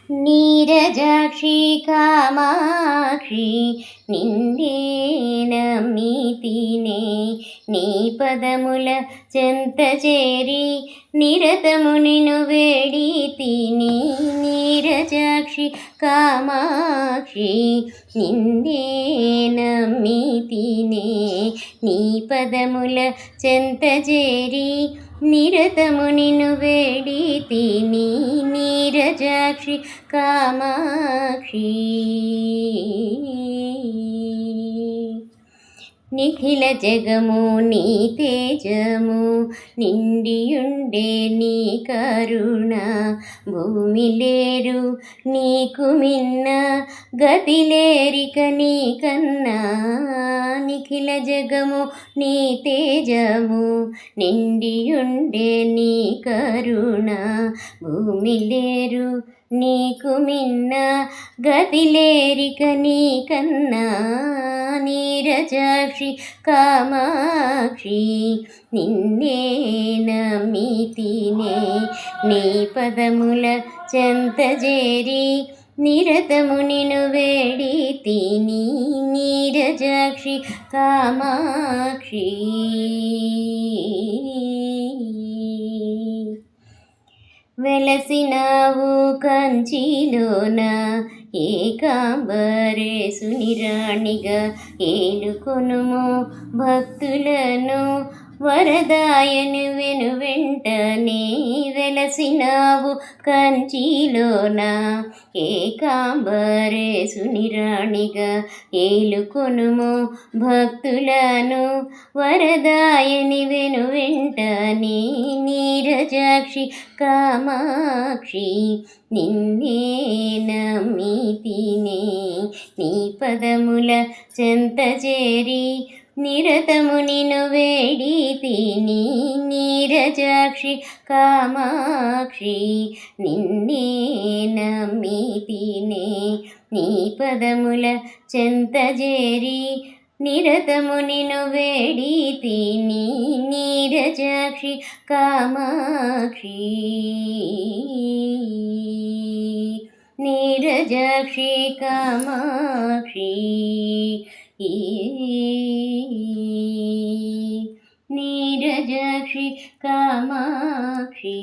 నీరజాక్షి కామాక్షి నిన్నే నమ్మితినే నీ పదముల చెంత చేరి నిరతము నిను వేడి తిని నీరజాక్షి కామాక్షి నిన్నే నమ్మితినే నీ పదముల చెంత చేరి నిరతము నిను వేడి తిని నీరజాక్షి కామాక్షి నిఖిల జగము నీ తేజము నిండియుండే నీ కరుణ భూమి లేరు నీకు మిన్న గతి లేరిక నీ కన్నా నిఖిల జగము నీ తేజము నిండియుండే నీ కరుణ భూమి లేరు నీకు మిన్న గతి లేరిక నీ కన్నా నీరజాక్షి కామాక్షి నిన్నే నమ్మితినే నీ పదముల చెంత చేరి నిరతము నిను వేడి తిని నీరజాక్షి కామాక్షి వెలసినావు కంచిలోన ఏకాంబరేశుని రాణిగా ఏలుకొనుము భక్తులను వరదాయను వెను వెంటనే వెలసినావు కంచిలోన ఏకాంబరేశుని రాణిగా ఏలుకొనుము భక్తులను వరదాయని వెను వెంటనే నీరజాక్షి కామాక్షి నిన్నే నమ్మితినే నీ పదముల చెంత చేరి నిరతము నిను వేడి తిని నీరజాక్షి కామాక్షి నిన్నే నమ్మితినే నీ పదముల చెంత చేరి నిరతము నిను వేడి తిని నీరజాక్షి కామాక్షి నీరజాక్షి కామాక్షి నీరజాక్షి కామాక్షి